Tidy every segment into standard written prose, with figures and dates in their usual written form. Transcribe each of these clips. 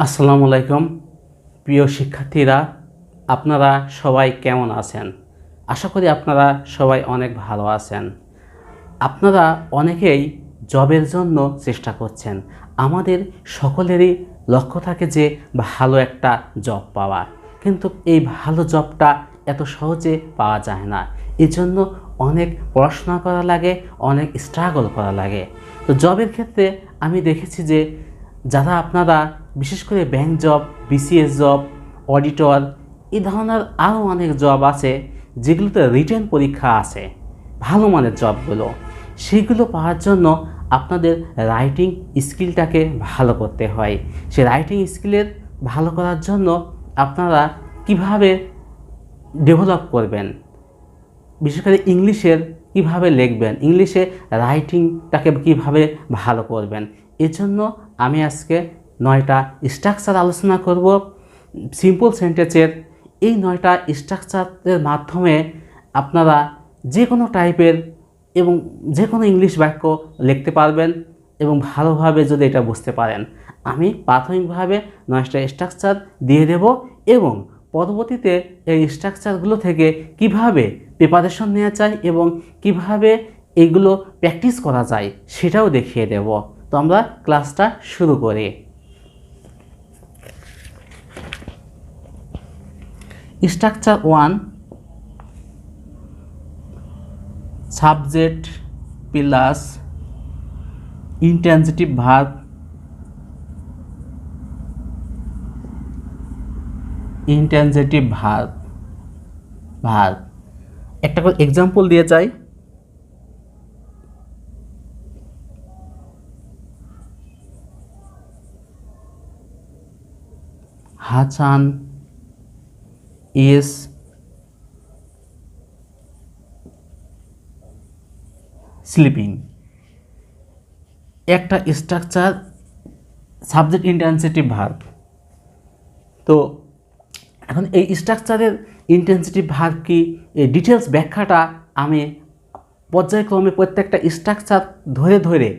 আসসালামু আলাইকুম প্রিয় শিক্ষার্থীরা, আপনারা সবাই কেমন আছেন? আশা করি আপনারা সবাই অনেক ভালো আছেন। আপনারা অনেকেই জবের জন্য চেষ্টা করছেন। আমাদের সকলেরই লক্ষ্য থাকে যে ভালো একটা জব পাওয়া, কিন্তু এই ভালো জবটা এত সহজে পাওয়া যায় না। এজন্য অনেক পড়াশোনা করা লাগে, অনেক স্ট্রাগল করা লাগে। তো জবের ক্ষেত্রে আমি দেখেছি যে যারা আপনারা বিশেষ করে bank job, BCS job, auditor, এই ধরনের আরও অনেক জব আছে যেগুলোতে রিটেন পরীক্ষা আছে, ভালো মানের জবগুলো, সেইগুলো পাওয়ার জন্য আপনাদের রাইটিং স্কিলটাকে ভালো করতে হয়। সেই রাইটিং স্কিলের ভালো করার জন্য আপনারা কিভাবে ডেভেলপ করবেন, বিশেষ করে ইংলিশের কিভাবে লিখবেন, ইংলিশে রাইটিংটাকে কিভাবে ভালো করবেন, এজন্য আমি আজকে 9টা স্ট্রাকচার আলোচনা করব সিম্পল সেন্টেন্সের। এই 9টা স্ট্রাকচারের মাধ্যমে আপনারা যে কোনো টাইপের এবং যে কোনো ইংলিশ বাক্য লিখতে পারবেন এবং ভালোভাবে যদি এটা বুঝতে পারেন। আমি প্রাথমিকভাবে 9টা স্ট্রাকচার দিয়ে দেব এবং পরবর্তীতে এই স্ট্রাকচারগুলো থেকে কিভাবে প্রিপারেশন নেওয়া যায় এবং কিভাবে এগুলো প্র্যাকটিস করা যায় সেটাও দেখিয়ে দেব। তো আমরা ক্লাসটা শুরু করি। Structure 1, subject plus intransitive verb, intransitive verb verb একটা করে এক্সাম্পল দিয়ে যাই। হাসান ইজ স্লিপিং, একটা স্ট্রাকচার সাবজেক্ট ইন্ট্রানজিটিভ ভার্ব। তো এখন এই স্ট্রাকচারের ইন্টেন্সিটিভ ভার্ব কি, এই ডিটেলস ব্যাখ্যাটা আমি পর্যায়ক্রমে প্রত্যেকটা স্ট্রাকচার ধরে ধরে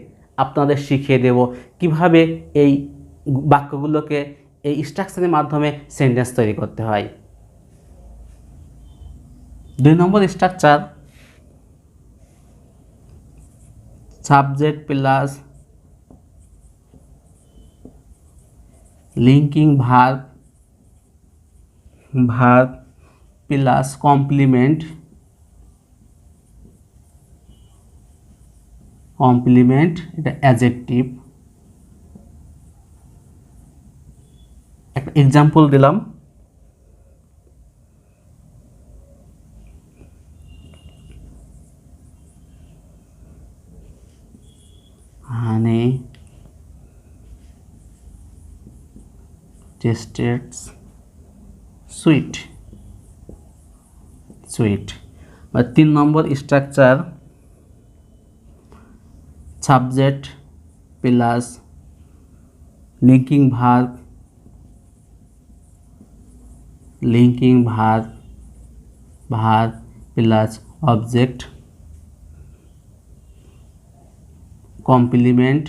আপনাদের শিখিয়ে দেব কিভাবে এই বাক্যগুলোকে এই স্ট্রাকচারের মাধ্যমে সেন্টেন্স তৈরি করতে হয়। 2 নম্বর structure, subject plus linking verb, verb plus complement, complement এটা অ্যাডজেক্টিভ। একটা এক্সাম্পল দিলাম, হানি টেস্টেড সুইট, সুইট। 3 নম্বর structure, subject plus linking verb, linking verb, verb plus object, complement,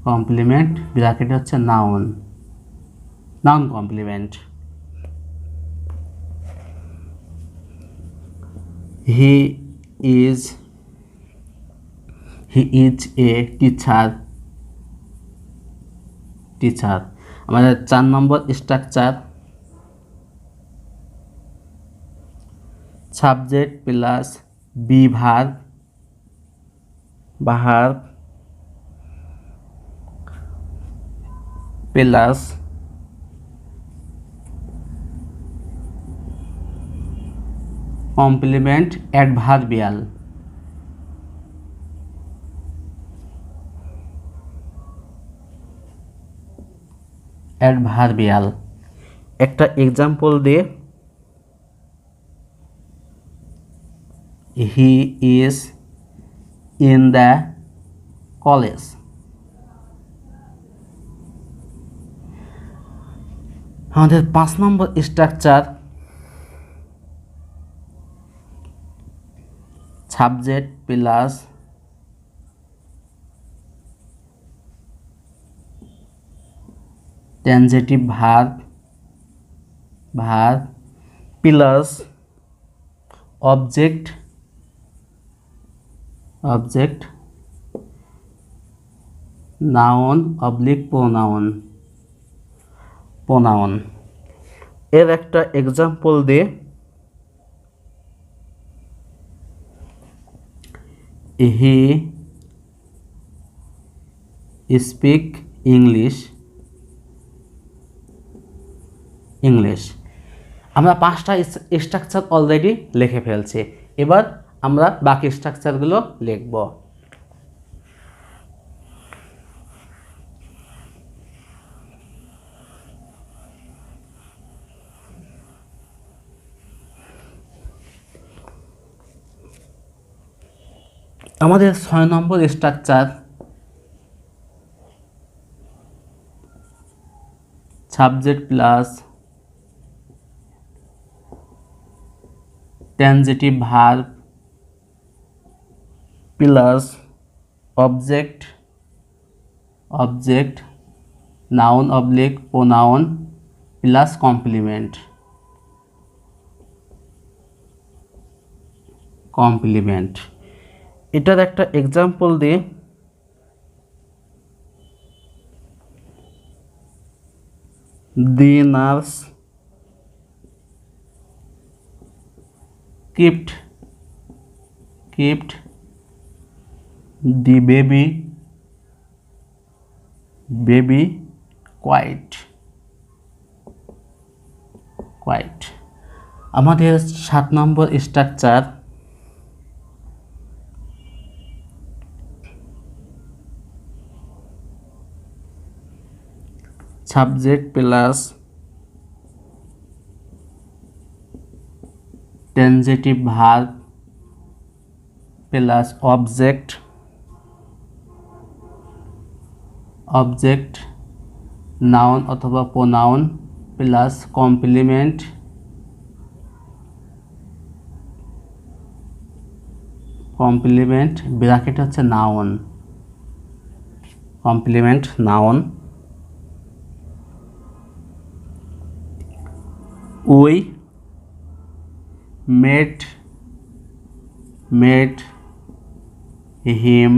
complement ব্র্যাকেটে হচ্ছে noun, noun complement. He is a teacher, teacher. আমাদের 4 নম্বর structure, subject plus be verb, verb plus complement adverbial, adverbial. একটা example দিয়ে, he is in the college. আমাদের 5 নম্বর structure, subject plus transitive verb plus object noun oblique pronoun. এর একটা example দিয়ে he speak English. আমরা 5টা স্ট্রাকচার অলরেডি লিখে ফেলছি, এবার আমরা বাকি স্ট্রাকচারগুলো লিখব। আমাদের 6 নম্বর structure subject plus transitive verb plus object noun oblique pronoun plus complement. এটার একটা এক্সাম্পল দিয়ে the nurse kept the baby quiet। আমাদের 7 নম্বর structure subject plus transitive verb plus object noun অথবা প্রোনাউন প্লাস কমপ্লিমেন্ট। ব্র্যাকেট হচ্ছে noun, complement noun. We made him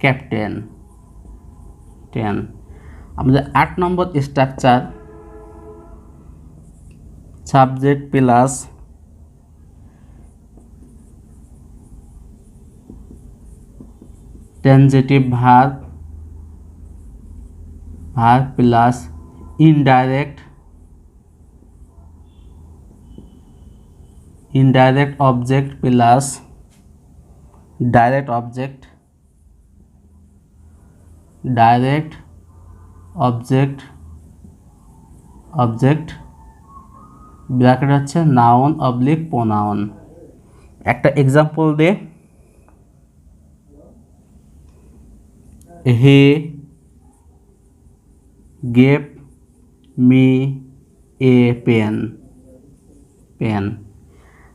captain। আমাদের 8 নম্বর structure subject plus transitive verb plus indirect object plus direct object bracket হচ্ছে noun oblique pronoun. একটা example দে he gave me a pen.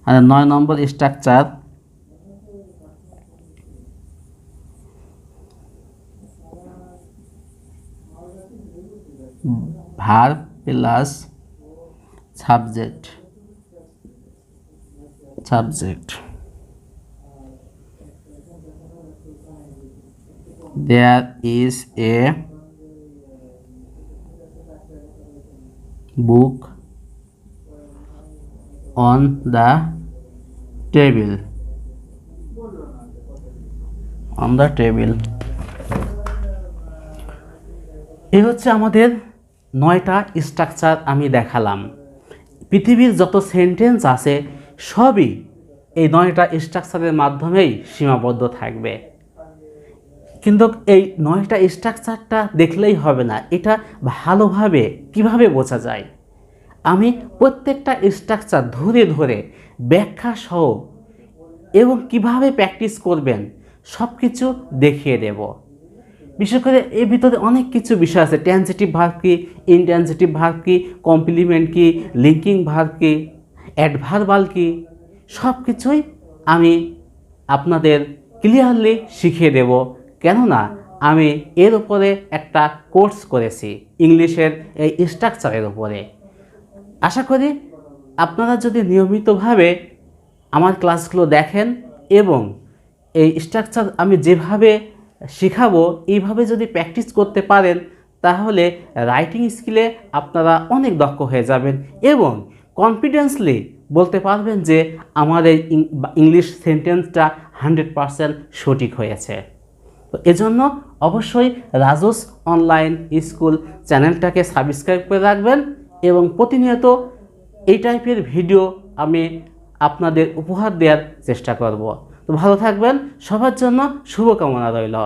আর 9 নম্বর structure verb plus subject. There is a book on the table। এই হচ্ছে আমাদের 9টা structure আমি দেখালাম। পৃথিবীর যত সেন্টেন্স আছে সবই এই 9টা স্ট্রাকচারের মাধ্যমেই সীমাবদ্ধ থাকবে। কিন্তু এই 9টা স্ট্রাকচারটা দেখলেই হবে না, এটা ভালোভাবে কিভাবে বোঝা যায় আমি প্রত্যেকটা স্ট্রাকচার ধরে ধরে ব্যাখ্যা সহ এবং কিভাবে প্র্যাকটিস করবেন সব কিছু দেখিয়ে দেব। বিশেষ করে এর ভিতরে অনেক কিছু বিষয় আছে, ট্রানজিটিভ ভার্ব কি, ইনট্রানজিটিভ ভার্ব কি, কমপ্লিমেন্ট কি, লিঙ্কিং ভার্ব কি, অ্যাডভার্বাল কি, সব কিছুই আমি আপনাদের ক্লিয়ারলি শিখিয়ে দেব। কেননা আমি এর উপরে একটা কোর্স করেছি, ইংলিশের এই স্ট্রাকচারের উপরে। আশা করি আপনারা যদি নিয়মিতভাবে আমার ক্লাসগুলো দেখেন এবং এই স্ট্রাকচার আমি যেভাবে শেখাবো এইভাবে যদি প্র্যাকটিস করতে পারেন, তাহলে রাইটিং স্কিলে আপনারা অনেক দক্ষ হয়ে যাবেন এবং কনফিডেন্সলি বলতে পারবেন যে আমার এই ইংলিশ সেন্টেন্সটা 100% সঠিক হয়েছে। তো এজন্য অবশ্যই রাজুস অনলাইন স্কুল চ্যানেলটাকে সাবস্ক্রাইব করে রাখবেন এবং প্রতিনিয়ত এই টাইপের ভিডিও আমি আপনাদের উপহার দেওয়ার চেষ্টা করব। তো ভালো থাকবেন, সবার জন্য শুভকামনা রইল।